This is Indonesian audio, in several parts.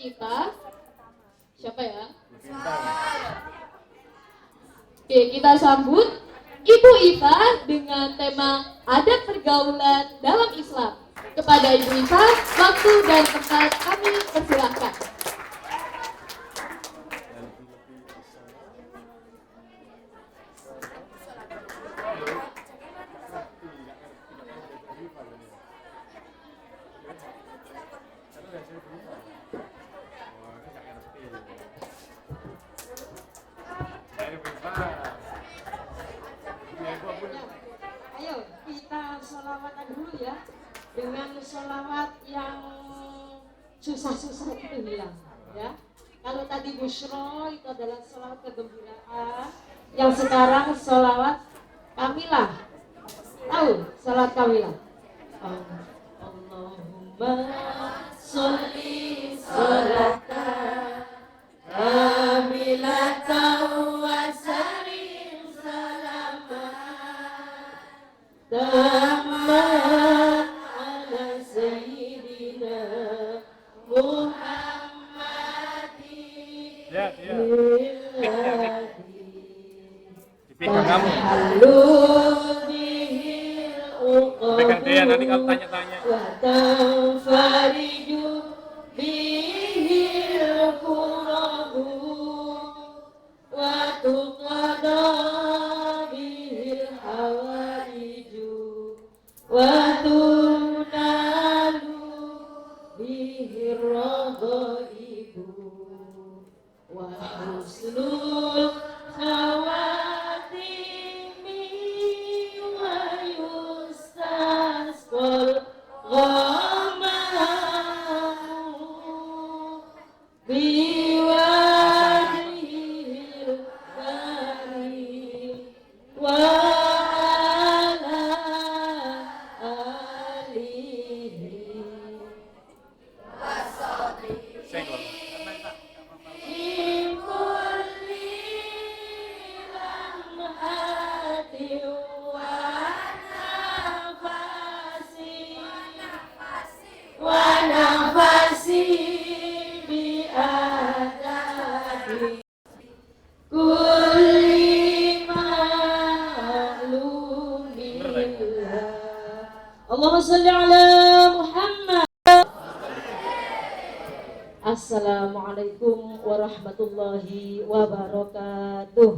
kita siapa ya? Oke, kita sambut Ibu Iva dengan tema adat pergaulan dalam Islam. Kepada Ibu Iva, waktu dan tempat kami persilahkan. Ayo kita sholawatan dulu ya, dengan sholawat yang susah-susah itu hilang ya. Kalau tadi busyro itu adalah sholawat kegembiraan, yang sekarang sholawat kamilah. Tahu sholawat kamilah? Allahumma sholli sholatan kamilatan wa salim salaman tamman ala sayyidina Muhammadin Dipegang kamu. Pegang dia nanti kalau tanya-tanya. Wa tanfariju bihil kurabu wa tuqada bihil hawaiju wa tunalu bihil radaibu wa husnul khawatimi wa yustasqal ghamam biwajhil karim wa ala alihi Senggol. min kulli lamhati wa nafasi bi adadi kulli ma'lumillah. Allahumma sholli ala Muhammad. Assalamualaikum warahmatullahi wabarakatuh.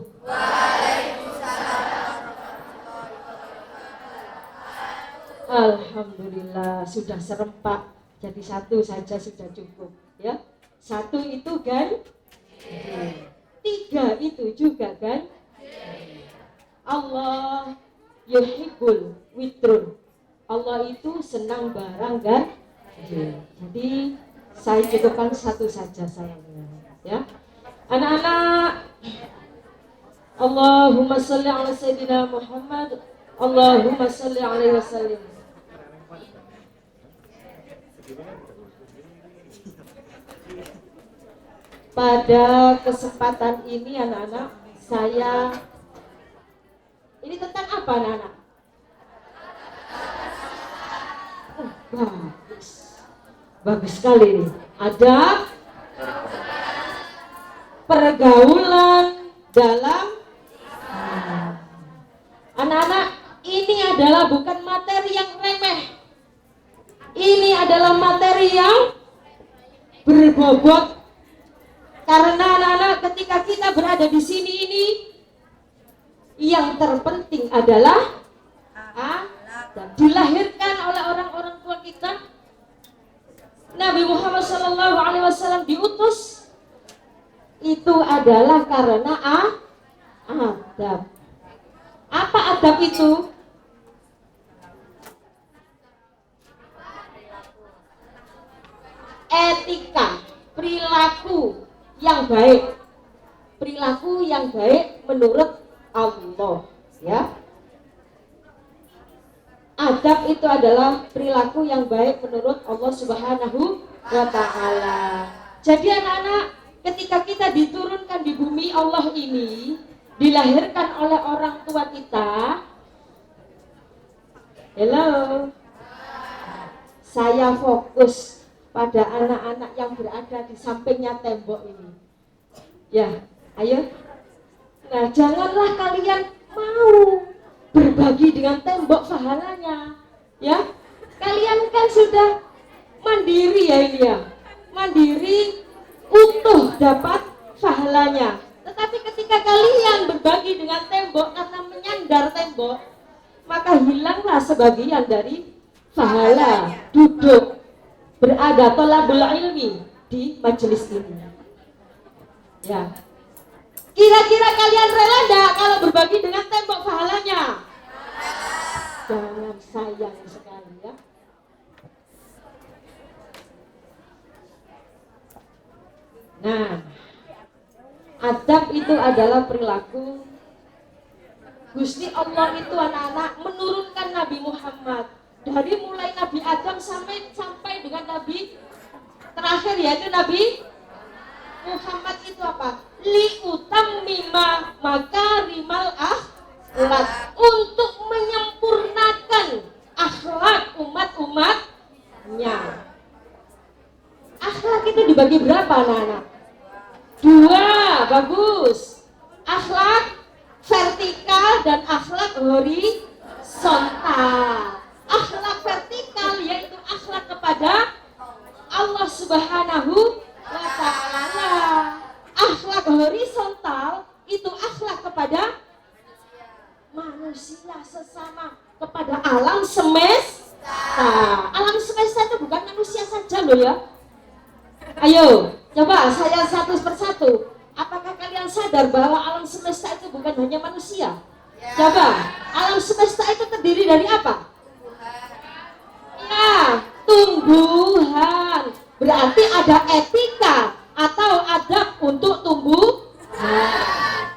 Alhamdulillah sudah serempak, jadi satu saja sudah cukup ya. Satu itu kan, tiga itu juga kan. Allah yuhibbul witrun, Allah itu senang barang kan. Jadi saya cukupkan satu saja sayangnya ya. Anak-anak, Allahumma sholli ala sayyidina Muhammad, Allahumma sholli alaihi wasallam. Pada kesempatan ini anak-anak, saya ini tentang apa anak-anak? Bagus, bagus sekali nih. Ada pergaulan dalam anak-anak. Ini adalah bukan materi yang remeh. Ini adalah materi yang berbobot. Karena anak-anak ketika kita berada di sini ini, yang terpenting adalah dilahirkan oleh orang-orang tua kita. Nabi Muhammad SAW diutus itu adalah karena adab. Apa adab itu? Etika, perilaku yang baik. Perilaku yang baik menurut Allah, ya. Adab itu adalah perilaku yang baik menurut Allah Subhanahu wa Ta'ala. Jadi anak-anak, ketika kita diturunkan di bumi Allah ini, dilahirkan oleh orang tua kita. Hello. Saya fokus pada anak-anak yang berada di sampingnya tembok ini. Ya, ayo. Nah, janganlah kalian mau berbagi dengan tembok pahalanya. Ya, kalian kan sudah mandiri ya ini ya. Mandiri utuh dapat pahalanya. Tetapi ketika kalian berbagi dengan tembok karena menyandar tembok, maka hilanglah sebagian dari pahala duduk berada thalabul ilmi di majelis ini. Ya. Kira-kira kalian rela enggak kalau berbagi dengan tembok pahalanya? Jangan, sayang sekali ya. Nah, adab itu adalah perilaku Gusti Allah itu anak-anak menurunkan Nabi Muhammad dari mulai Nabi Adam sampai dengan Nabi terakhir yaitu Nabi Muhammad itu apa? Liutammima makarimal akhlak, untuk menyempurnakan akhlak umat-umatnya. Akhlak itu dibagi berapa anak-anak? 2, bagus. Akhlak vertikal dan akhlak horizontal. Akhlak vertikal yaitu akhlak kepada Allah Subhanahu wa ta'ala. Akhlak horizontal itu akhlak kepada manusia sesama, kepada alam semesta. Alam semesta itu bukan manusia saja loh ya. Ayo, coba saya satu persatu. Apakah kalian sadar bahwa alam semesta itu bukan hanya manusia? Coba, alam semesta itu terdiri dari apa? Ya, tumbuhan. Berarti ada etika atau adab untuk tumbuh.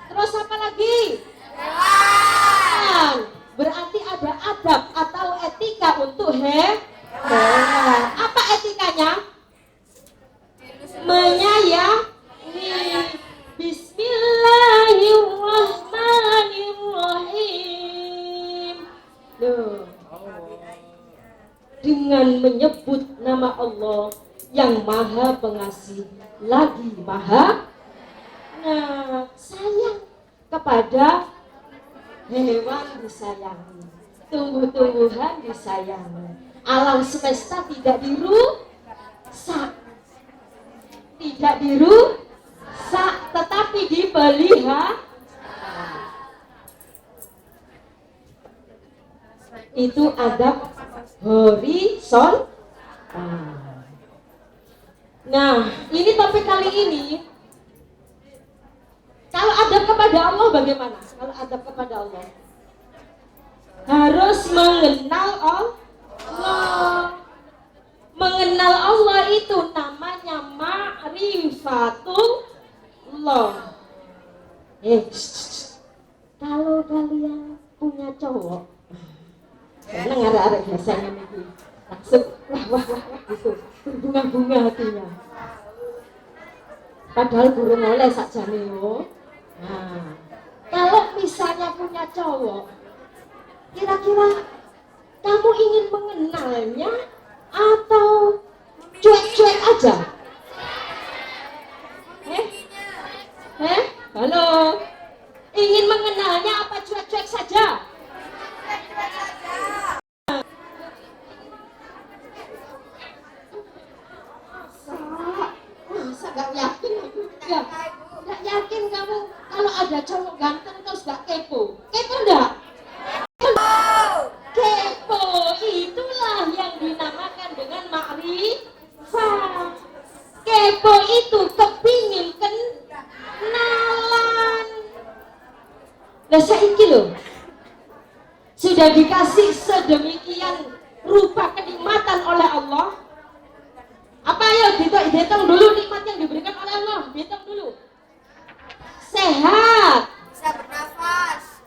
Terus apa lagi? Hewan. Berarti ada adab atau etika untuk hewan. Apa etikanya? Menyayangi. Bismillahirrahmanirrahim. Loh. Dengan menyebut nama Allah yang maha pengasih lagi maha sayang, kepada hewan disayangi, tumbuh-tumbuhan disayangi, alam semesta tidak dirusak, tetapi dipelihara. Itu adab horizontal. Nah, ini topik kali ini. Kalau adab kepada Allah bagaimana? Kalau adab kepada Allah harus mengenal Allah. Mengenal Allah itu namanya ma'rifatullah. Kalau kalian punya cowok, seneng arek-arek biasanya nih, langsung wah gitu, berbunga-bunga hatinya. Padahal burung oleh sakjane yo. Nah, kalau misalnya punya cowok, kira-kira kamu ingin mengenalnya atau cuek-cuek aja? Halo, ingin mengenalnya apa cuek-cuek saja? Masa gak yakin aku? Ya, gak yakin kamu kalau ada cowok ganteng terus gak kepo? Kepo enggak? Kepo itulah yang dinamakan dengan ma'rifah. Kepo itu kepingin kenalan. Nah saiki loh, sudah dikasih sedemikian rupa kenikmatan oleh Allah. Apa ya, dihitung dulu nikmat yang diberikan oleh Allah, dihitung dulu. Sehat, bisa bernafas,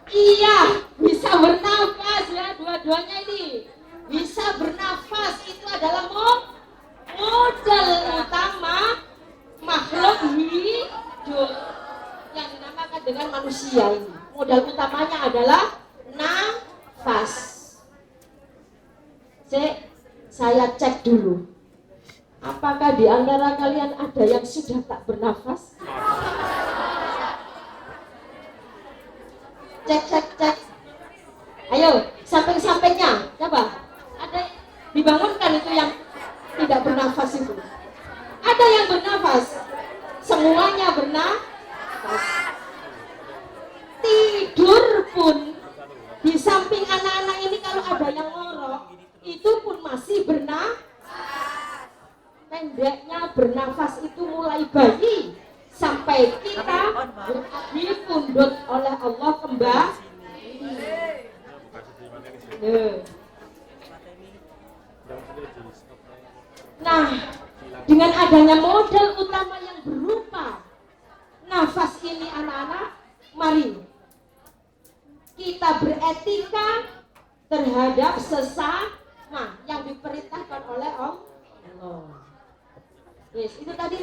iya, bisa bernafas ya, dua-duanya ini bisa bernafas. Itu adalah modal utama makhluk hidup yang dinamakan dengan manusia ini. Modal utamanya adalah nafas. Saya cek dulu. Apakah di antara kalian ada yang sudah tak bernafas? Cek, cek, cek. Ayo, samping-sampingnya, coba. Ada dibangunkan itu yang tidak bernafas itu. Ada yang bernafas. Semuanya bernafas. Tidur pun di samping anak-anak ini kalau ada yang ngorok, itu pun masih bernafas. Pendeknya bernafas itu mulai bayi sampai kita dipundhut oleh Allah kembali. Nah, dengan adanya modal utama yang berupa nafas ini anak-anak, mari kita beretika terhadap sesama yang diperintahkan oleh Allah. Yes, itu tadi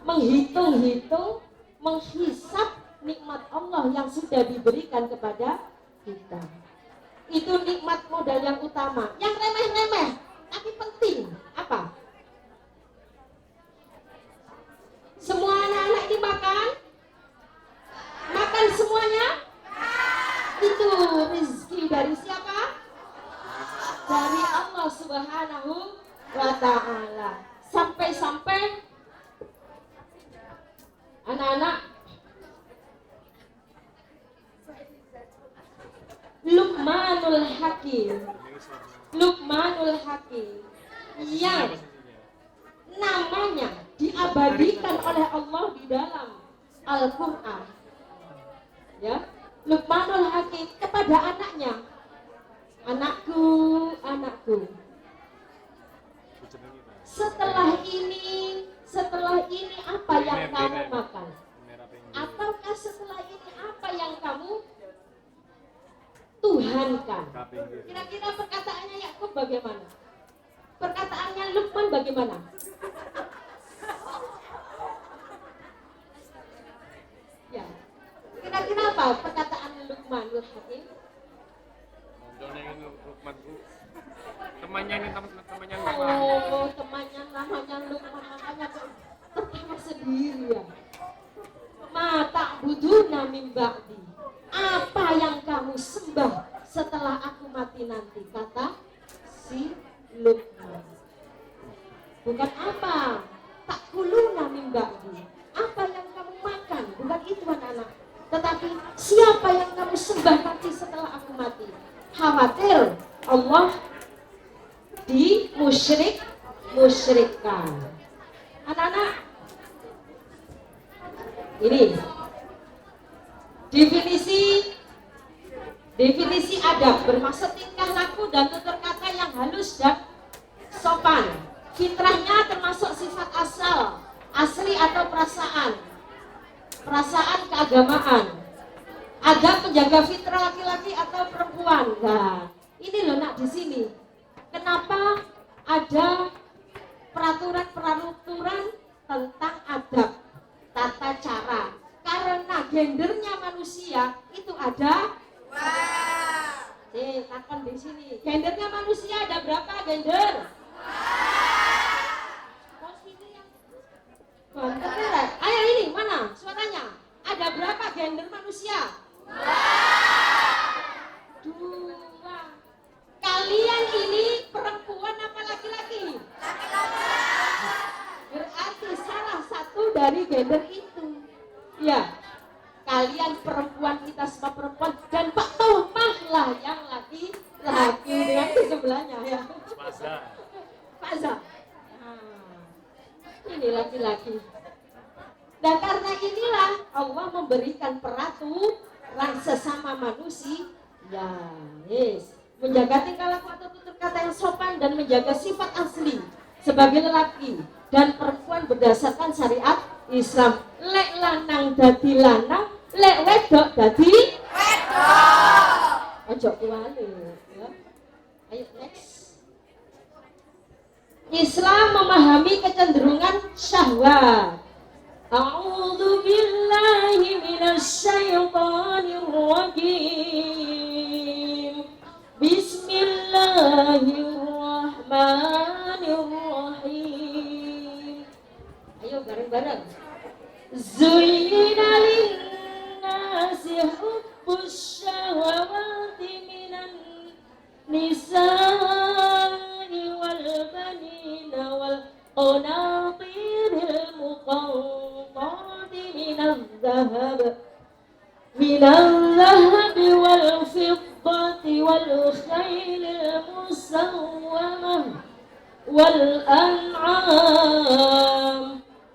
menghitung-hitung, menghisap nikmat Allah yang sudah diberikan kepada kita. Itu nikmat modal yang utama. Yang remeh-remeh tapi penting apa? Semua anak-anak ini makan? Makan semuanya? Itu rezeki dari siapa? Dari Allah Subhanahu wa ta'ala. Sampai-sampai anak-anak Luqmanul Hakim yang namanya diabadikan oleh Allah di dalam Al-Quran, ya, Luqmanul Hakim kepada anaknya, anakku, setelah ini apa yang kamu makan? Ataukah setelah ini apa yang kamu tuhankan? Kira-kira perkataannya Yakub bagaimana? Perkataannya Luqman bagaimana? Ya. Kira-kira apa perkataan Luqmanul Hakim? Temannya temannya namanya Luqman, makanya tertawa sendiri ya. Ma ta'buduna min ba'di. Apa yang kamu sembah setelah aku mati nanti, kata si Luqman. Bukan apa ta'kuluna min ba'di, apa yang kamu makan, bukan itu anak-anak, tetapi siapa yang kamu sembah nanti setelah aku mati. Khawatir Allah dimusyrikkan. Anak-anak, ini definisi adab bermaksud tingkah laku dan tutur kata yang halus dan sopan. Fitrahnya termasuk sifat asli atau perasaan keagamaan. Adab menjaga fitrah laki-laki atau perempuan. Nah, ini loh nak di sini. Kenapa ada peraturan tentang adab, tata cara? Karena gendernya manusia itu ada. Takon di sini. Gendernya manusia ada berapa gender? Ayo ini mana suaranya? Ada berapa gender manusia? 2. Kalian ini perempuan apa laki-laki? Berarti salah satu dari gender itu. Ya, kalian perempuan, kita semua perempuan, dan Pak Tomah lah yang laki-laki dengan di sebelahnya ya. Faza. Ini laki-laki. Dan karena inilah Allah memberikan peraturan sesama manusia. Ya, yes. Menjaga tingkah laku atau tutur kata yang sopan dan menjaga sifat asli sebagai lelaki dan perempuan berdasarkan syariat Islam. Lek lanang dadi lanang, lek wedok dadi wedok. Ojo kuwale ya. Ayo next. Islam memahami kecenderungan syahwat. A'udzu billahi minasyaitonir rajim. Bismillahirrahmanirrahim. bareng-bareng. Zuyyina linnasi hubbus syahawati minan nisa'i wal banina wal qanatiril muqantarati minadh-dhahab wal fiddati wal khaylil musawwamah wal an'am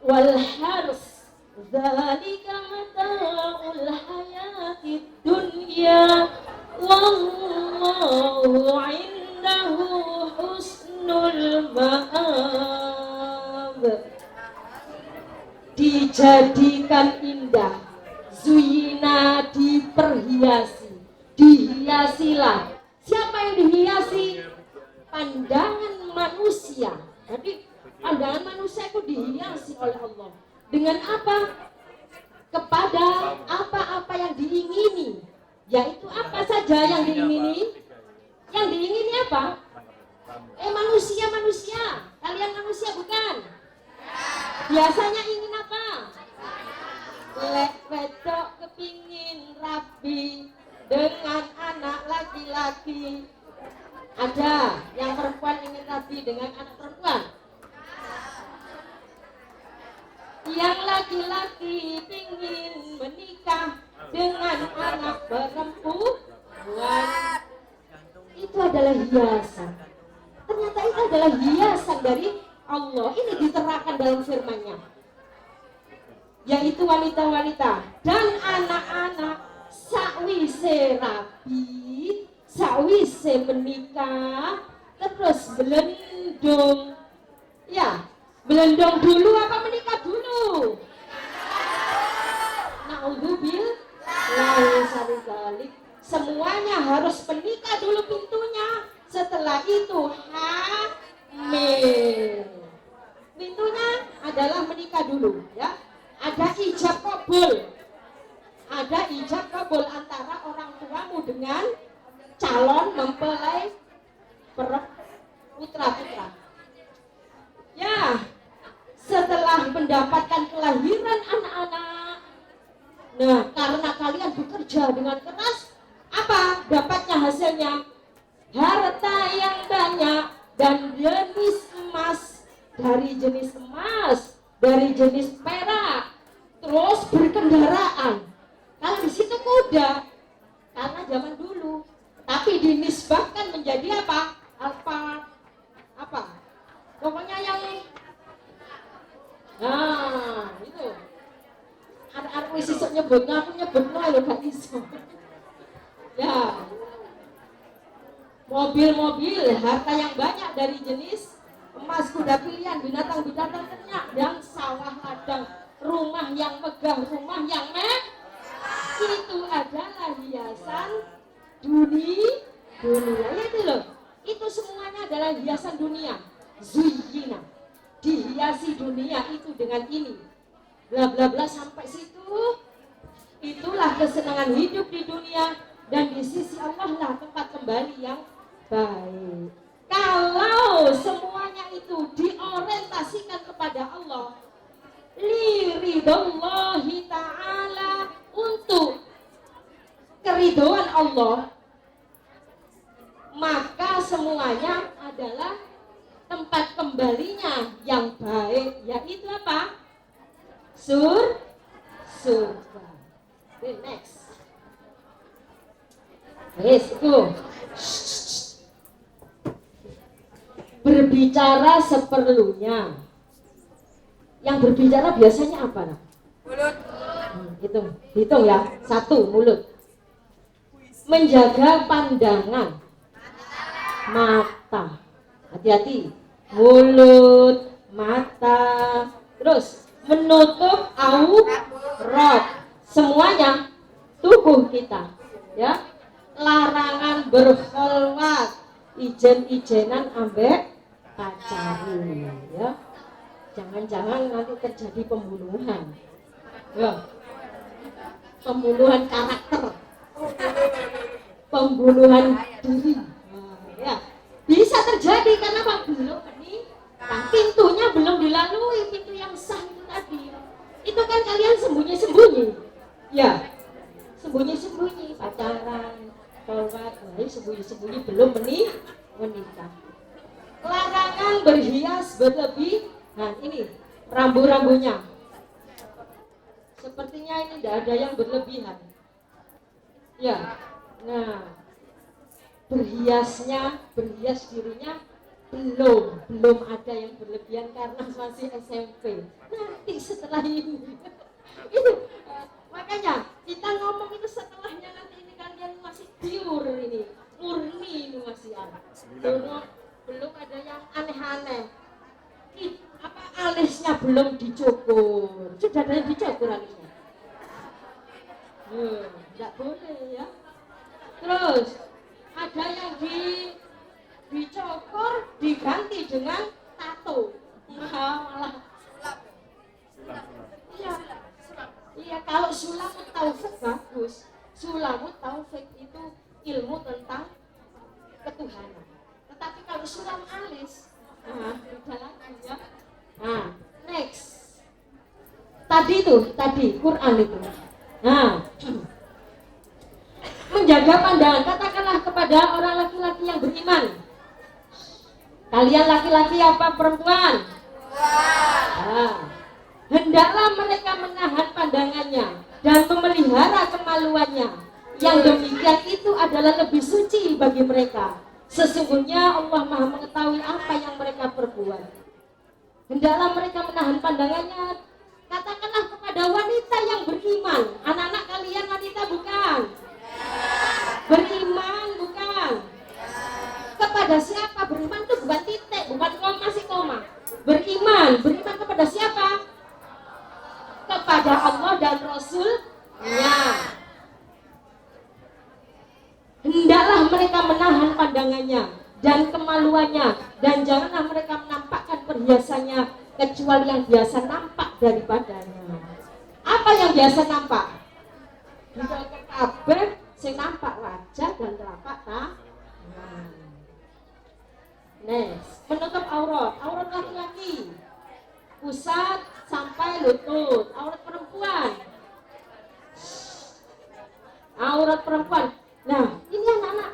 wal hars dzalika mata'ul hayatid dunya wallahu 'indahu husnul ma'ab. Dijadikan indah, zuyina, diperhiasi, dihiasilah. Siapa yang dihiasi? Pandangan manusia. Jadi pandangan manusia itu dihiasi oleh Allah. Dengan apa? Kepada apa-apa yang diingini. Yaitu apa saja yang diingini? Yang diingini apa? Manusia. Kalian manusia bukan? Biasanya ingin apa? Lek wedok kepingin rabi dengan anak laki-laki. Ada yang perempuan ingin rabi dengan anak perempuan? Yang laki-laki ingin menikah dengan anak perempuan. Itu adalah hiasan. Ternyata itu adalah hiasan dari Allah. Ini diterangkan dalam firman-Nya. Yaitu wanita-wanita dan anak-anak sakwise rabi, sakwise menikah, terus belendung. Ya, belendung dulu apa menikah dulu? Naudzubillah. Semuanya harus menikah dulu pintunya. Setelah itu hamil. Pintunya adalah menikah dulu, ya. Ada ijab kabul. Ada ijab kabul antara orang tuamu dengan calon mempelai putra-putra. Ya, setelah mendapatkan kelahiran anak-anak, nah karena kalian bekerja dengan keras, apa dapatnya hasilnya? Harta yang banyak dan jenis emas, dari jenis perak, terus berkendaraan. Kalau di situ kuda, karena zaman dulu, tapi dinisbahkan menjadi apa? Apa? Pokoknya yang itu. Aku sisuk nyebutnya, aku nyebutnya loh gak iso. Ya. Mobil-mobil, harta yang banyak dari jenis emas, kuda pilihan, binatang-binatang ternak, dan sawah ladang, rumah yang megah, rumah yang itu adalah hiasan dunia. Ya itu loh. Itu semuanya adalah hiasan dunia. Zuyyina. Dihiasi dunia itu dengan ini. Bla bla bla sampai situ. Itulah kesenangan hidup di dunia, dan di sisi Allah lah tempat kembali yang baik. Kalau semuanya itu diorientasikan kepada Allah, liridhallahi ta'ala, untuk keridhaan Allah, maka semuanya adalah tempat kembalinya yang baik, yaitu apa? Surga. Okay, next. Yes, itu. Berbicara seperlunya. Yang berbicara biasanya apa, nak? Mulut. Hitung ya. 1, mulut. Menjaga pandangan. Mata. Hati-hati. Mulut, mata. Terus menutup aurat. Semuanya tubuh kita, ya. Larangan berkholwat, ijen-ijenan ambek pacari, ya. Jangan-jangan nanti terjadi pembunuhan, ya. Pembunuhan karakter, pembunuhan diri, ya. Bisa terjadi karena apa? Belum ini, pintunya belum dilalui, pintu yang sah itu tadi. kan kalian sembunyi-sembunyi. Ya, sembunyi-sembunyi pacaran, sholat, sembunyi-sembunyi belum menikah. Larangan berhias berlebihan. Ini rambu-rambunya. Sepertinya ini tidak ada yang berlebihan. Ya, nah, berhias dirinya belum ada yang berlebihan karena masih SMP. Nanti setelah ini, itu makanya kita ngomong itu setelahnya nanti ini kalian masih pure ini, murni ini masih ada. Belum ada yang aneh-aneh. Alisnya belum dicukur. Sudah ada yang dicukur alisnya. Tidak boleh ya. Terus ada yang dicukur diganti dengan tato. Malah. Iya, kalau sulamut taufik bagus. Sulamut taufik itu ilmu tentang ketuhanan. Tetapi kalau sulam alis, beda lagi ya. Nah, next. Tadi Quran itu. Nah, menjaga pandangan, katakanlah kepada orang laki-laki yang beriman. Kalian laki-laki apa perempuan? Nah, hendaklah mereka menahan pandangannya dan memelihara kemaluannya. Yang demikian itu adalah lebih suci bagi mereka. Sesungguhnya Allah Maha mengetahui apa yang mereka perbuat. Hendaklah mereka menahan pandangannya. Katakanlah kepada wanita yang beriman. Anak-anak kalian wanita bukan? Beriman bukan? Kepada siapa? Beriman itu bukan titik, bukan koma. Beriman kepada siapa? Kepada Allah dan Rasul-Nya. Hendaklah mereka menahan pandangannya dan kemaluannya, dan janganlah mereka menampakkan perhiasannya kecuali yang biasa nampak daripadanya. Apa yang biasa nampak? Bisa ke kabeh sing nampak wajah dan telapak tangan. Next, menutup aurat laki-laki pusat sampai lutut. Aurat perempuan. Nah, ini anak-anak,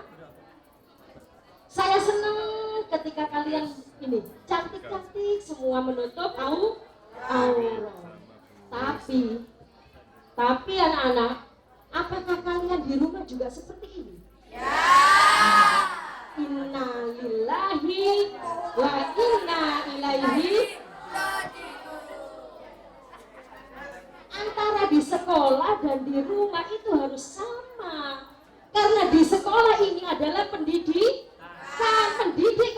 saya senang ketika kalian ini cantik-cantik semua menutup aurat. Tapi anak-anak, apakah kalian di rumah juga seperti ini? Inna lillahi wa inna ilaihi. Antara di sekolah dan di rumah itu harus sama. Karena di sekolah ini adalah pendidik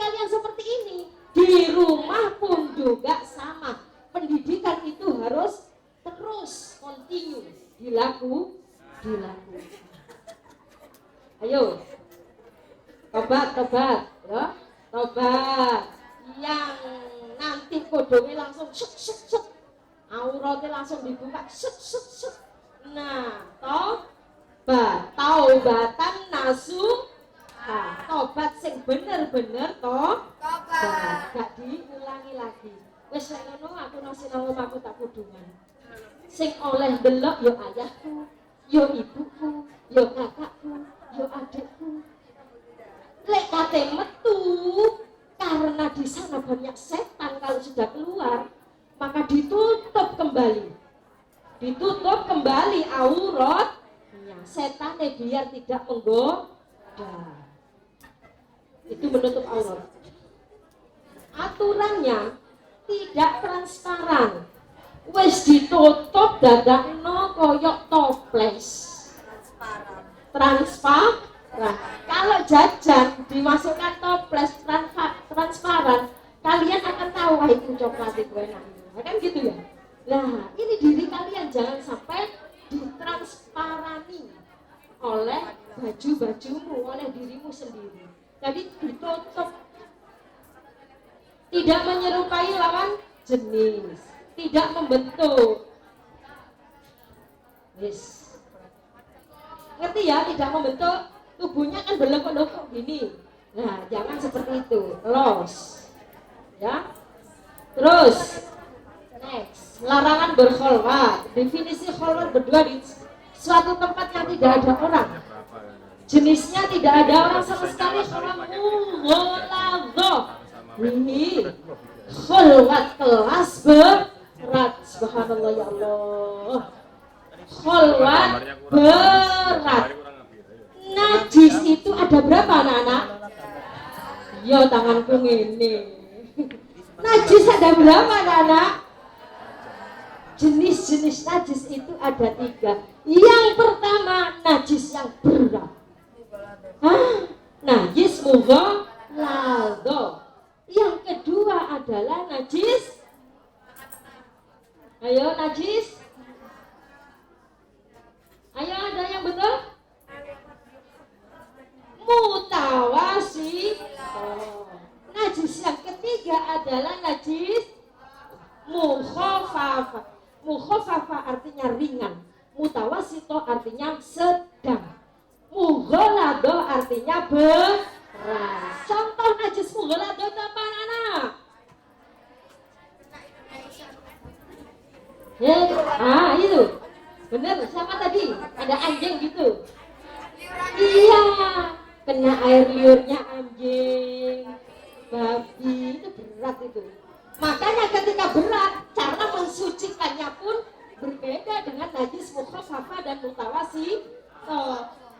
kalian seperti ini. Di rumah pun juga sama. Pendidikan itu harus terus continue dilakukan. Ayo, tobat ya, tobat. Yang nanti kodongnya langsung shuk, auratnya langsung dibuka shuk. Nah, taubatan nasuha, tobat sing bener-bener tobat, gak diulangi lagi. Wes ngono aku nasi nang omahku tak kudungan. Sing oleh delok yo ayahku, yo ibuku, yo kakakku, yo adikku. Lek kate metu karena di sana banyak setan, kalau sudah keluar maka ditutup kembali aurat. Setan biar tidak menggoda. Itu menutup aurat. Aturannya tidak transparan. Wes ditutup dadakno koyok toples. Transparan. Kalau jajan dimasukkan toples transparan, kalian akan tahu itu coklat itu enak. Kan gitu ya. Nah, ini diri kalian jangan sampai ditransparani oleh baju-bajumu, oleh dirimu sendiri. Jadi ditutup, tidak menyerupai lawan jenis, tidak membentuk. Yes. Ngerti ya, tidak membentuk, tubuhnya kan belokok-belokok gini. Nah, jangan seperti itu, los. Ya. Terus next, larangan berkholwat. Definisi kholwat berdua di suatu tempat yang tidak ada orang, jenisnya tidak ada orang sama sekali. Ini kholwat kelas berat. Subhanallah ya Allah. Kholwat berat. Najis itu ada berapa anak-anak? Yo tanganku ini. Najis ada berapa anak-anak? Jenis-jenis najis itu ada 3. Yang pertama najis yang berat. Najis mughalladh. Yang kedua adalah najis. Ayo najis. Ayo ada yang betul? Mutawasi. Najis yang ketiga adalah najis mukhafafah. Mukhafafah artinya ringan, mutawasito artinya sedang, mughalladh artinya berat. Contoh najis mughalladh itu apa anak-anak? Itu bener, siapa tadi? Ada anjing gitu. Iya, kena air liurnya anjing, babi, itu berat itu. Makanya ketika berat, cara mensucikannya pun berbeda dengan najis mukhafafah dan mutawasi.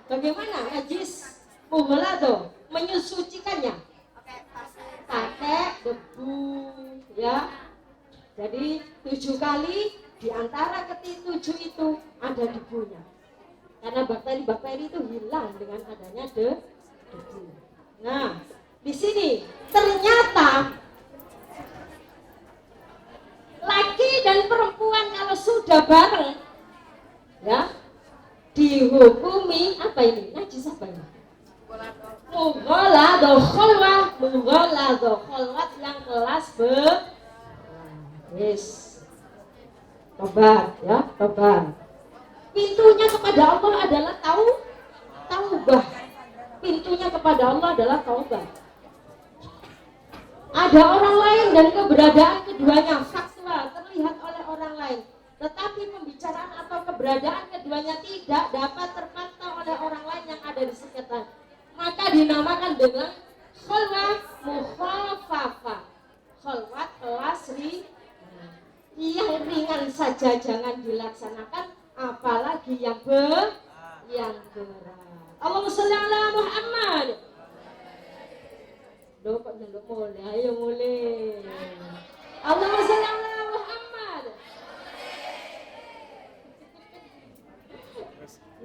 Bagaimana najis mughalladh menyucikannya? Pakai debu, ya. Jadi 7 kali, di antara ke-7 itu ada debunya. Karena bakteri-bakteri itu hilang dengan adanya debu. Nah, di sini ternyata laki dan perempuan kalau sudah bareng, ya, dihukumi apa ini? Najis apa ini? Mughalladh kholwat, mughalladh kholwat yang kelas yes. Tobat, ya, tobat. Pintunya kepada Allah adalah taubah. Pintunya kepada Allah adalah taubah. Ada orang lain dan keberadaan keduanya faktual terlihat oleh orang lain, tetapi pembicaraan atau keberadaan keduanya tidak dapat terpantau oleh orang lain yang ada di sekitar, maka dinamakan dengan kholwat mukhafafah. Kholwat kelas yang ringan saja jangan dilaksanakan, apalagi yang berat. Allahumma sholli ala Muhammad. Loh kok nyeluk mulai, ayo mulai. Allahumma sholli ala Muhammad.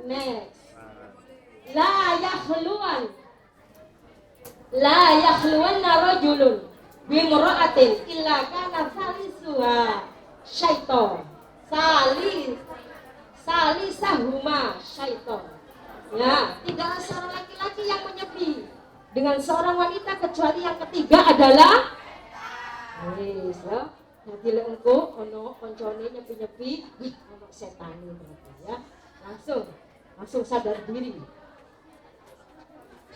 Next. La yakhluwanna rajulun bimra'atin illa kana salisuha syaiton. Salisahuma syaiton. Ya, tidaklah seorang laki-laki yang menyepi dengan seorang wanita kecuali yang ketiga adalah wis ya. Nanti lek engko ono koncone nyepi-nyepi, ono setan berarti ya. Langsung sadar diri.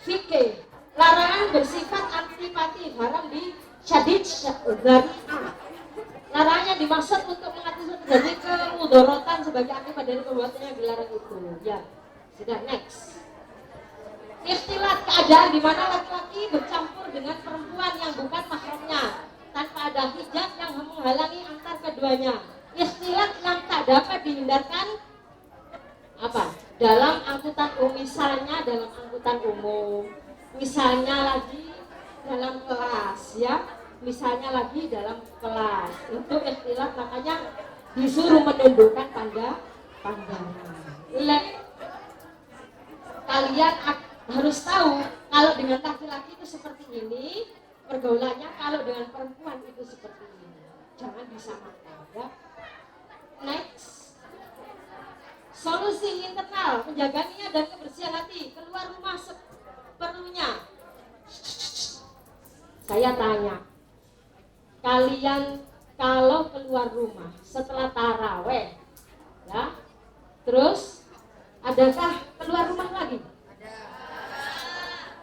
Fikih, larangan bersifat antipati haram di syadid dzari'ah. Larangannya dimaksud untuk mengantisipasi terjadi kemudorotan sebagai akibat dari perbuatan yang dilarang itu. Ya, sudah next. Ikhtilat, keadaan di mana laki-laki bercampur dengan perempuan yang bukan mahramnya tanpa ada hijab yang menghalangi antar keduanya. Ikhtilat yang tak dapat dihindarkan apa? Dalam angkutan umum, misalnya dalam angkutan umum, misalnya lagi dalam kelas, ya, misalnya lagi dalam kelas, itu ikhtilat, makanya disuruh menundukkan pandangan. Kalian harus tahu kalau dengan laki-laki itu seperti ini pergaulannya, kalau dengan perempuan itu seperti ini. Jangan disamakan, ya. Next. Solusi internal, menjaga niat dan kebersihan hati. Keluar rumah seperlunya. Saya tanya, kalian kalau keluar rumah setelah taraweh, ya, terus adakah keluar rumah lagi?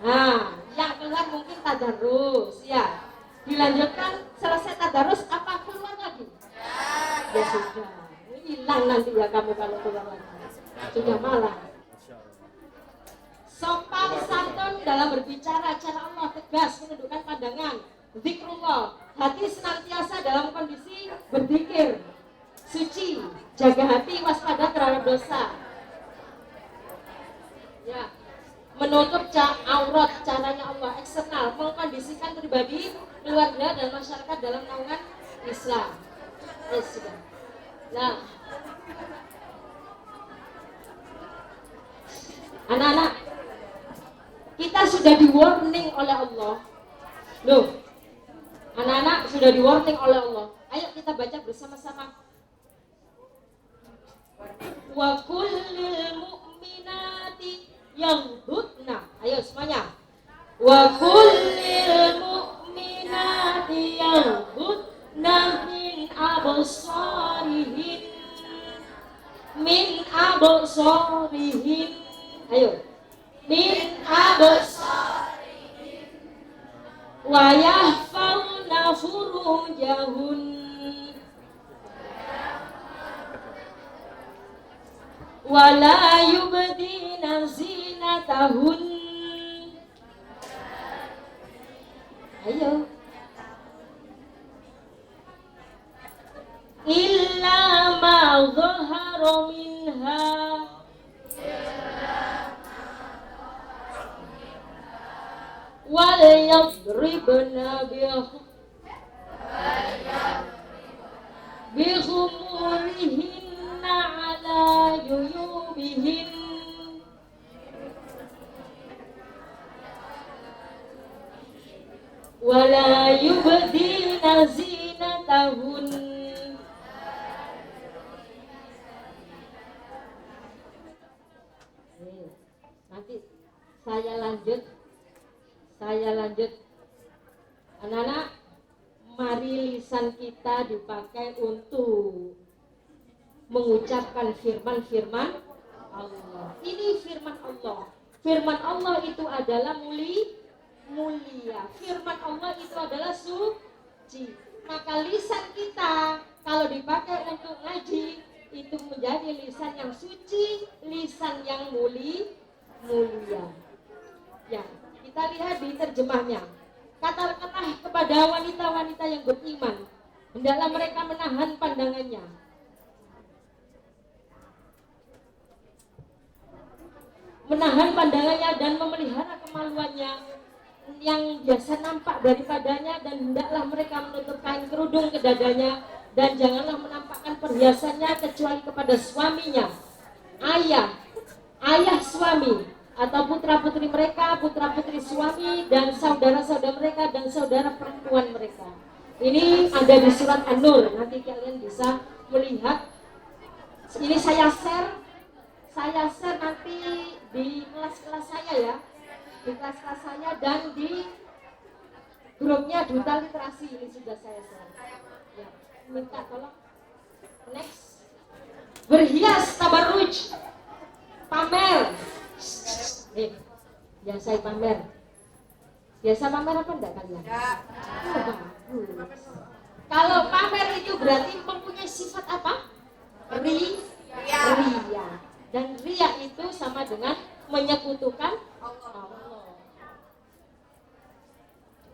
Nah, yang keluar mungkin tadarus, ya. Dilanjutkan selesai tadarus apa keluar lagi? Ya sudah, hilang nanti ya kamu kalau keluar lagi. Sudah malam. Sopan santun dalam berbicara, cara Allah tegas menundukkan pandangan. Zikrullah, hati senantiasa dalam kondisi berzikir. Suci, jaga hati, waspada terhadap dosa. Ya, menutup aurat, caranya Allah. Eksternal, mengkondisikan pribadi, keluarga dan masyarakat dalam naungan Islam. Sudah. Nah, anak-anak, kita sudah di warning oleh Allah. Loh, anak-anak sudah di warning oleh Allah. Ayo kita baca bersama-sama. Wa kullil mu'minati yaghdudna. Ayo semuanya. Wa kullil mu'minati yaghdudna min absarihin. Ayo. Min absarihin wa yahfazna furujahun wa la yubdina zinatahun. Ayo. Illa ma dhahara minha wal yadribna bihumurihinna ala juyubihin wala yubdina zinatahun. Nanti saya lanjut. Anak-anak, mari lisan kita dipakai untuk mengucapkan firman-firman Allah. Ini firman Allah. Firman Allah itu adalah mulia. Firman Allah itu adalah suci. Maka lisan kita kalau dipakai untuk ngaji itu menjadi lisan yang suci, lisan yang mulia. Ya, kita lihat di terjemahnya. Katakanlah kepada wanita-wanita yang beriman, hendaklah mereka menahan pandangannya. Menahan pandangannya dan memelihara kemaluannya yang biasa nampak daripadanya, dan hendaklah mereka menutup kain kerudung ke dadanya, dan janganlah menampakkan perhiasannya kecuali kepada suaminya, ayah suami, atau putra-putri mereka, putra-putri suami, dan saudara-saudara mereka, dan saudara perempuan mereka. Ini ada di surat An-Nur, nanti kalian bisa melihat. Ini saya share nanti di kelas-kelas saya ya, di kelas-kelas saya dan di grupnya Duta Literasi. Ini sudah saya share ya, minta tolong. Next, berhias tabarruj, pamer. Biasa pamer. Biasa pamer apa enggak kalian? Kalau pamer itu berarti mempunyai sifat apa? Ria. Dan ria itu sama dengan menyekutukan Allah.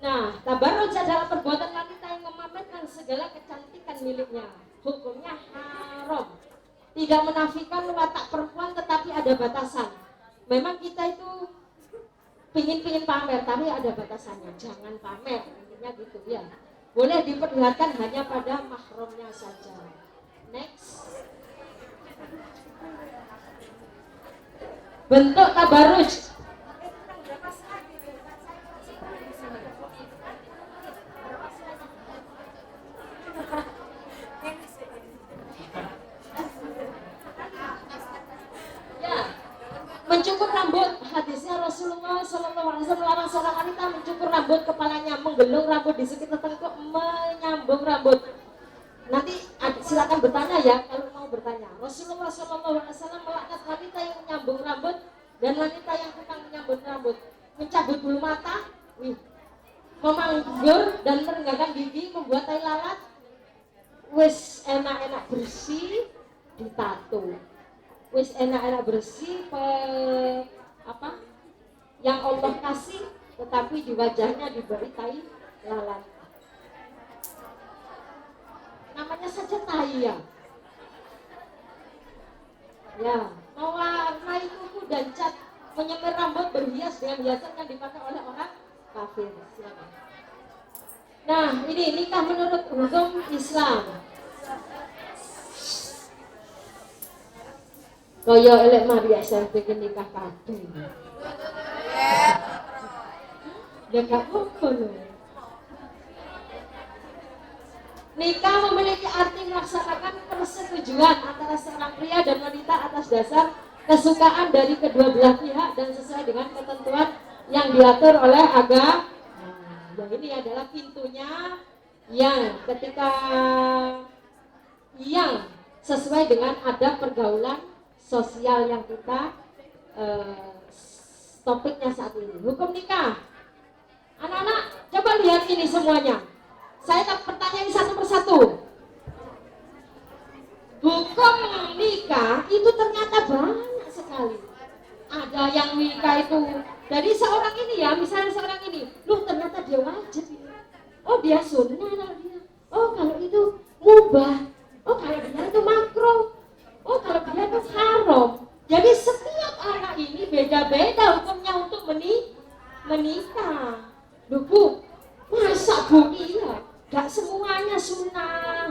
Nah, tabarruj adalah perbuatan wanita yang memamerkan segala kecantikan miliknya. Hukumnya haram. Tidak menafikan watak perempuan, tetapi ada batasan. Memang kita itu pingin pamer, tapi ada batasannya. Jangan pamer, intinya gitu ya. Boleh diperlihatkan hanya pada mahramnya saja. Next. Bentuk tabarruj. Mencukur rambut, hadisnya Rasulullah SAW melarang seorang wanita mencukur rambut kepalanya, menggelung rambut di sekitar tengkuk, menyambung rambut. Nanti silakan bertanya ya kalau mau bertanya. Rasulullah SAW melaknat wanita yang menyambung rambut dan wanita yang tukang menyambung rambut, mencabut bulu mata, memanggur dan merenggangkan gigi, membuat tai lalat, wis enak-enak bersih ditato, wis enak-enak bersih apa yang Allah kasih, tetapi di wajahnya diberi tai lalat. Namanya saja tai ya. Ya, mewarnai kuku dan cat, menyemir rambut berhias dengan hiasan yang dipakai oleh orang kafir. Silakan. Nah, ini nikah menurut hukum Islam. Kaya elek mari SMP ke nikah kabeh. Ya gak apa-apa loh. Nikah memiliki arti melaksanakan persetujuan antara seorang pria dan wanita atas dasar kesukaan dari kedua belah pihak dan sesuai dengan ketentuan yang diatur oleh agama. Yang ini adalah pintunya yang ketika yang sesuai dengan adab pergaulan sosial yang kita topiknya saat ini. Hukum nikah. Anak-anak coba lihat ini semuanya. Saya tak pertanyaan satu persatu. Hukum nikah itu ternyata banyak sekali. Ada yang nikah itu dari seorang ini ya, misalnya seorang ini, loh ternyata dia wajib ini. Oh dia sunnah dia. Oh kalau itu mubah. Oh kalau dia itu makruh. Oh kalau dia itu haram. Jadi setiap anak ini beda-beda hukumnya untuk menikah. Loh Bu, masa Bu iya? Gak semuanya sunnah.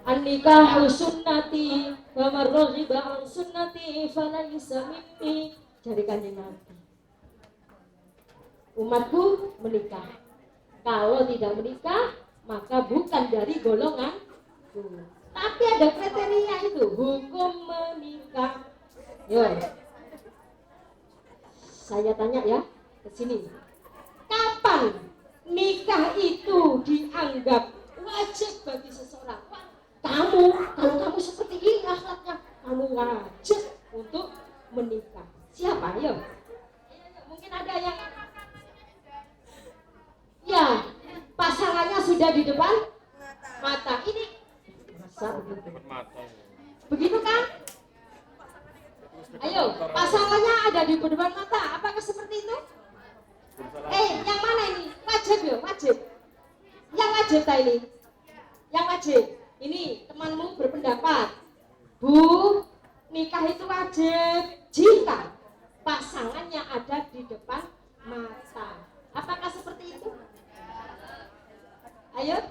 An-nikahu sunnati wa man raghiba an sunnati falaysa minni. Jadi Kanjeng Nabi. Umatku menikah. Kalau tidak menikah, maka bukan dari golonganku. Tapi ada kriteria itu, hukum menikah. Yo. Saya tanya ya, ke sini. Kapan nikah itu dianggap wajib bagi seseorang? Kalau kamu seperti ini akhlaknya, kamu wajib untuk menikah. Siapa? Ayo. Mungkin ada yang ya pasangannya sudah di depan mata. Ini masa begitu. Begitu kan? Ayo, pasangannya ada di depan mata. Apakah seperti itu? Yang mana ini? Wajib ya, wajib. Yang wajib tak ini? Yang wajib. Ini temanmu berpendapat, Bu, nikah itu wajib jika pasangannya ada di depan mata. Apakah seperti itu? Ayo.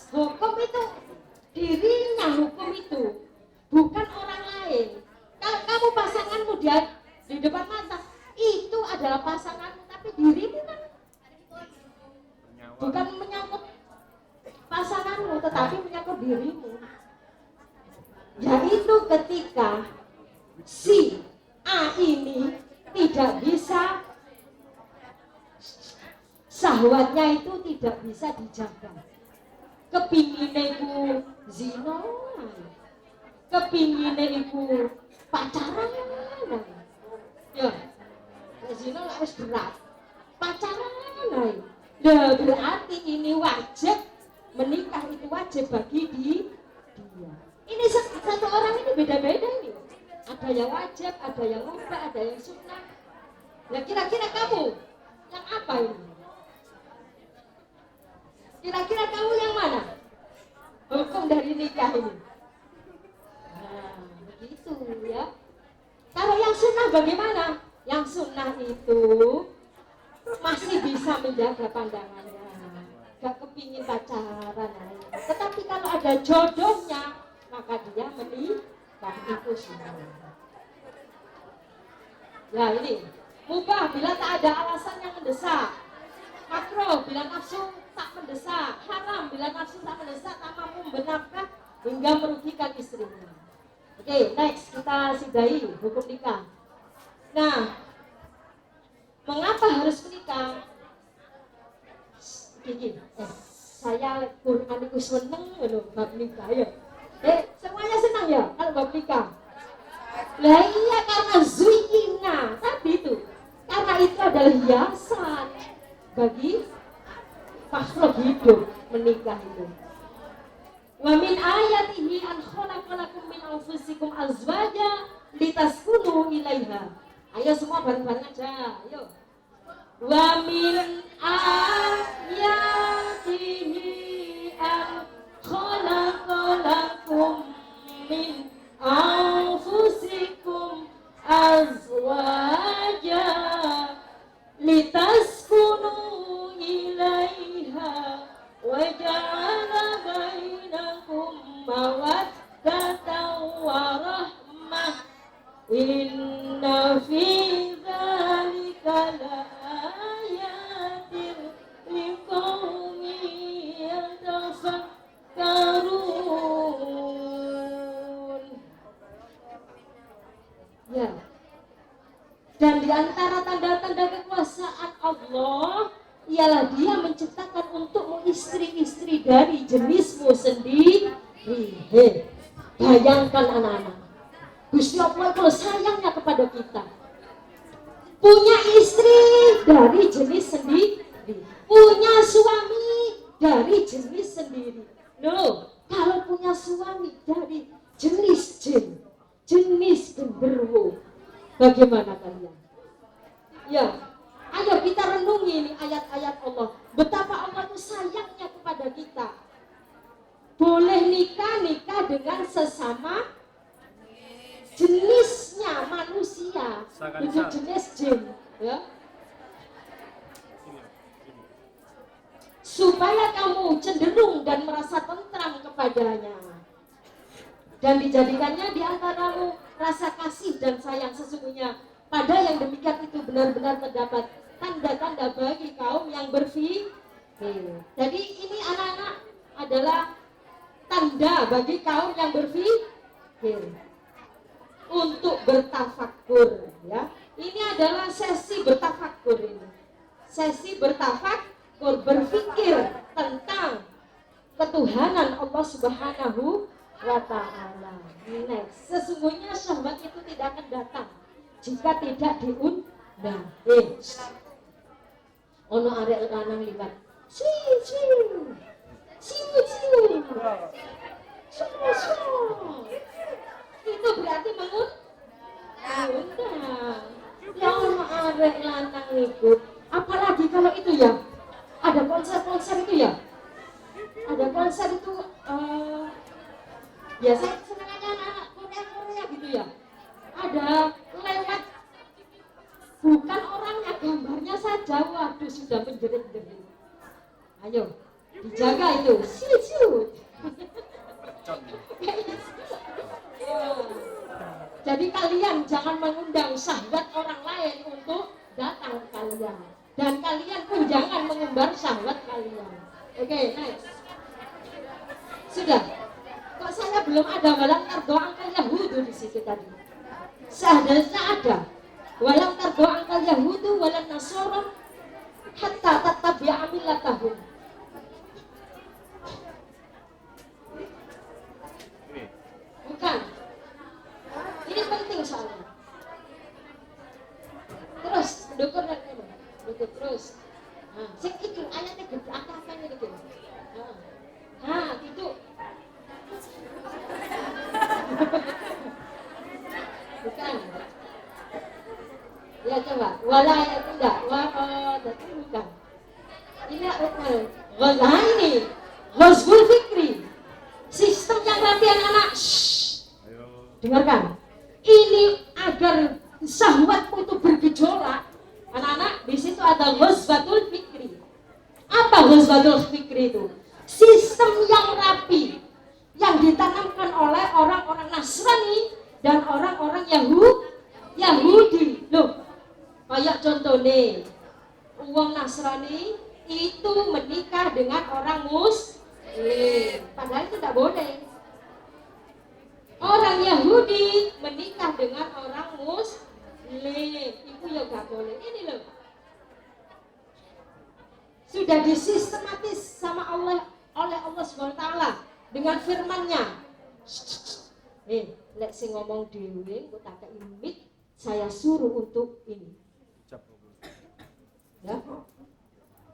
Hukum itu dirinya hukum itu, bukan orang lain. Kalau kamu pasanganmu dia di depan mata, itu adalah pasanganmu, tapi dirimu kan bukan menyangkut pasanganmu, tetapi menyangkut dirimu. Yaitu ketika si A ini tidak bisa, syahwatnya itu tidak bisa dijaga. Kepingine iku zina, kepingine iku pacaran. Ya, zina lah wis berat. Pacaran ae. Nah, berarti ini wajib, menikah itu wajib bagi dia. Ini satu orang ini beda-beda ini. Ada yang wajib, ada yang mubah, ada yang sunnah. Nah, kira-kira kamu yang apa ini? Kira-kira kamu yang mana? Hukum dari nikah ini. Nah, begitu ya. Kalau yang sunnah bagaimana? Yang sunnah itu masih bisa menjaga pandangannya, gak kepingin pacaran. Tetapi kalau ada jodohnya, maka dia menikah, itu sunnah. Ya ini, mubah bila tak ada alasan yang mendesak, makruh bila nafsu tak mendesak, haram bila nafsu tak mendesak, tak mampu bernafkah hingga merugikan istrinya. Oke, next kita sudahi hukum nikah. Nah, mengapa harus menikah? Gini, saya Quran itu seneng loh bab nikah ya. Semuanya senang ya kalau bab nikah. Lah iya karena zuyina, tadi itu. Karena itu adalah hiasan bagi makhluk hidup menikah itu. Wa min ayatihi an khalaqalakum min anfusikum azwaja litaskunu ilaiha. Ayo semua bareng-bareng aja. Ayo. Wa min ayatihi an khalaqalakum min anfusikum azwaja litaskunu ilaiha wa ja'ala bainakum mawaddatan wa rahmah inna fi dzalika laayatin liqaumin yatafakkarun. Ya. Dan di antara tanda-tanda kekuasaan Allah ialah Dia menciptakan untukmu istri-istri dari jenismu sendiri. Bayangkan anak-anak, Gusti Allah kalau sayangnya kepada kita, punya istri dari jenis sendiri, punya suami dari jenis sendiri. Loh, kalau punya suami dari jenis jin, jenis genderuwo, bagaimana kalian? Ya, ayo kita renungi ini ayat-ayat Allah. Betapa Allah itu sayangnya kepada kita. Boleh nikah dengan sesama jenisnya manusia, bukan jenis jin, ya. Supaya kamu cenderung dan merasa tentram kepadanya. Dan dijadikannya di antaramu rasa kasih dan sayang sesungguhnya. Pada yang demikian itu benar-benar terdapat tanda-tanda bagi kaum yang berpikir. Jadi ini anak-anak adalah tanda bagi kaum yang berpikir untuk bertafakkur, ya. Ini adalah sesi bertafakkur ini. Sesi bertafakkur, berpikir tentang ketuhanan Allah Subhanahu wa ta'ala. Next. Sesungguhnya syahwat itu tidak akan datang jika tidak diundang. Ono arek lanang liwat. Siu. Itu berarti mengundang. Ya ono arek lanang ikut. Apalagi kalau itu ya ada konser itu ya. Ada konser itu biasa senang aja anak Korea gitu ya. Ada lewat bukan orangnya, gambarnya saja, waduh sudah menjerit-jerit. Ayo dijaga itu. Siu. Jadi kalian jangan mengundang syahwat orang lain untuk datang ke kalian. Dan kalian pun jangan mengumbar syahwat kalian. Oke, next. Sudah. Kok saya belum ada walang tardo angkal Yahudu di situ tadi. Seharusnya ada. Walang tardo angkal Yahudu walang Nasoro hatta tattabi'a millatahum. Bukan. Ini penting soalnya. Terus dukun dan dukun terus. Nah, sing iki ayatnya gede apa-apanya gitu. Nah, itu. Bukan. Ya coba. Wala ya tidak. Bukan. Ini ini. Ghazwul fikri. Sistem yang latihan anak. Dengarkan. Ini agar syahwatmu itu bergejolak. Anak-anak, di situ ada ghazwatul fikri. Apa ghazwatul fikri itu? Sistem yang rapi yang ditanamkan oleh orang-orang Nasrani dan orang-orang Yahudi. Loh, kayak contohnya uang Nasrani itu menikah dengan orang Muslim, padahal itu tidak boleh. Orang Yahudi menikah dengan orang Muslim, itu ya gak boleh. Ini loh, sudah disistematis sama Allah oleh Allah SWT dengan firman-Nya. Lek sing ngomong dhewe kok tak imit, saya suruh untuk ini. Ya.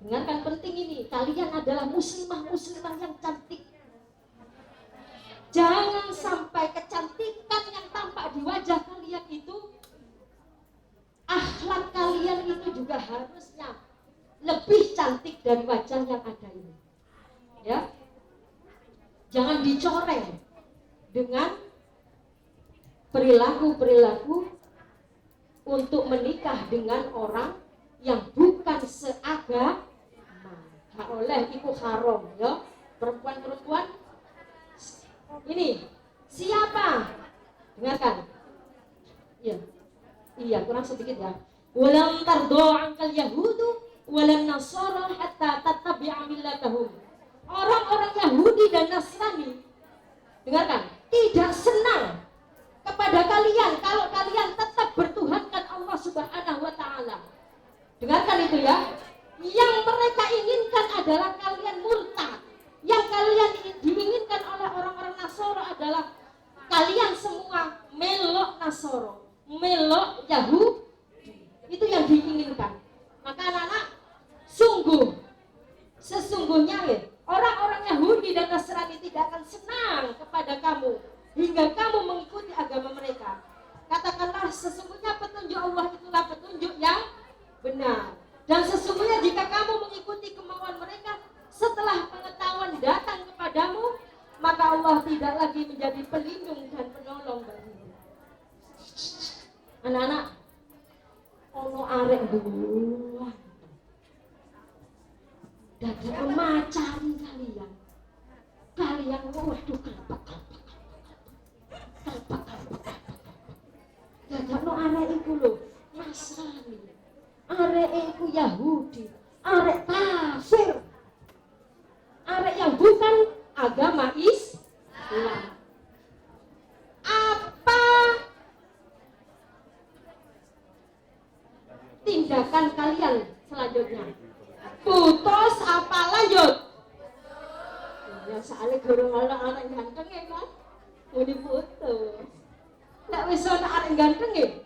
Dengarkan penting ini, kalian adalah muslimah-muslimah yang cantik. Jangan sampai kecantikan yang tampak di wajah kalian itu, akhlak kalian itu juga harusnya lebih cantik dari wajah yang ada ini. Ya, jangan dicoreng dengan perilaku-perilaku untuk menikah dengan orang yang bukan seagama. Gak oleh, itu haram ya. Perempuan-perempuan ini siapa? Dengarkan. Iya, kurang sedikit ya. Walam tardo angkal yahudu walan nasara hatta tattabi'a millatahum. Orang-orang Yahudi dan Nasrani, dengarkan, tidak senang kepada kalian kalau kalian tetap bertuhankan Allah Subhanahu wa taala. Dengarkan itu ya. Yang mereka inginkan adalah kalian murtad. Yang kalian diinginkan oleh orang-orang Nasoro adalah kalian semua melok Nasoro, melok Yahudi. Itu yang diinginkan. Maka anak-anak, sesungguhnya ya, orang-orang Yahudi dan Nasrani tidak akan senang kepada kamu hingga kamu mengikuti agama mereka. Katakanlah, sesungguhnya petunjuk Allah itulah petunjuk yang benar. Dan sesungguhnya jika kamu mengikuti kemauan mereka, setelah pengetahuan datang kepadamu, maka Allah tidak lagi menjadi pelindung dan penolong bagimu. Anak-anak, ono arek duluan. Dadi macari kalian. Kalian waduh kelpak. Dadakno arek iku lho, Nasrani. Arek iku Yahudi, arek kafir. Arek yang bukan agama Islam. Apa tindakan kalian selanjutnya? Putus apa lanjut? Ya soalnya gorong ana arek ganteng ya kan? Mau diputus. Nek wis ana arek ganteng ya.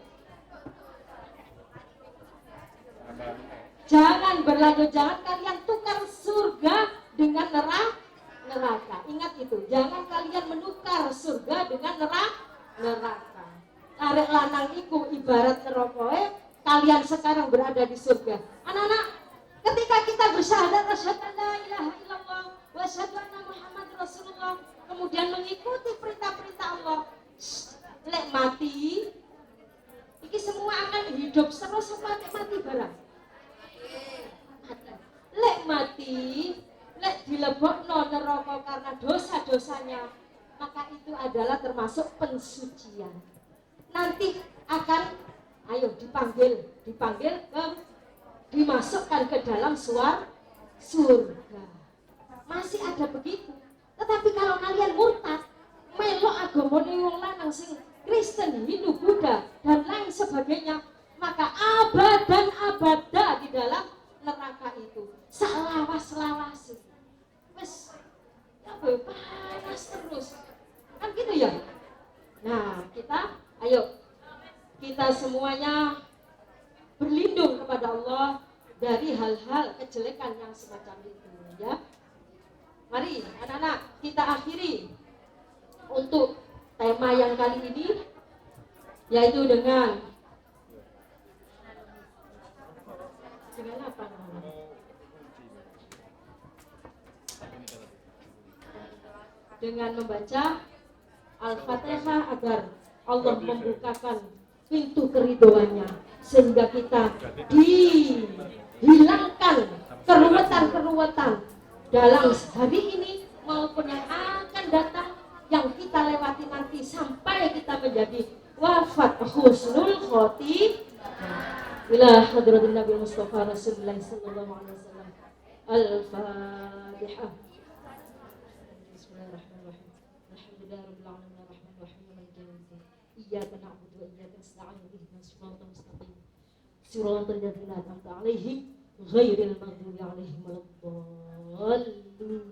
Jangan berlanjut, jangan kalian tukar surga dengan neraka. Ingat itu, jangan kalian menukar surga dengan neraka. Arek lanang iku ibarat neraka, kalian sekarang berada di surga. Anak-anak, ketika kita bersyahadat asyhadu an la ilaha illallah wa asyhadu anna Muhammad Rasulullah, kemudian mengikuti perintah-perintah Allah, lek mati, iki semua akan hidup terus sampai mati barang. Lek mati, lek dilebokno neraka karena dosa-dosanya, maka itu adalah termasuk pensucian. Nanti akan dipanggil dimasukkan ke dalam surga. Masih ada begitu. Tetapi kalau kalian murtad, melok agamane wong lanang sing Kristen, Hindu, Buddha dan lain sebagainya, maka abadan abada di dalam neraka itu. Selawas wes ya panas terus kan gitu ya. Nah, kita semuanya berlindung kepada Allah dari hal-hal kejelekan yang semacam itu ya. Mari anak-anak, kita akhiri untuk tema yang kali ini, yaitu dengan apa namanya? Dengan membaca Al-Fatihah agar Allah membukakan pintu keridhoannya sehingga kita dihilangkan keruwetan dalam hari ini maupun yang akan datang, yang kita lewati nanti sampai kita menjadi wafat husnul khotimah. Ila hadratin Nabi Mustafa Rasulullah sallallahu alaihi wasallam. Al-Fatihah. Bismillahirrahmanirrahim. Alhamdulillahirabbil alamin arrahmanir rahim maliki yaumiddin. Iyyaka na'budu wa iyyaka nasta'in ihdinas siratal mustaqim. Siratal ladzina an'amta 'alaihim ghairil maghdubi 'alaihim waladdallin.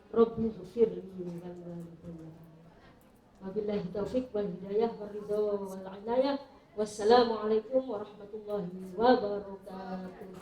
Rabbi ighfirli wa li. Wabillahi taufiq wal hidayah wal ridha wal 'inayah. Wassalamualaikum warahmatullahi wabarakatuh.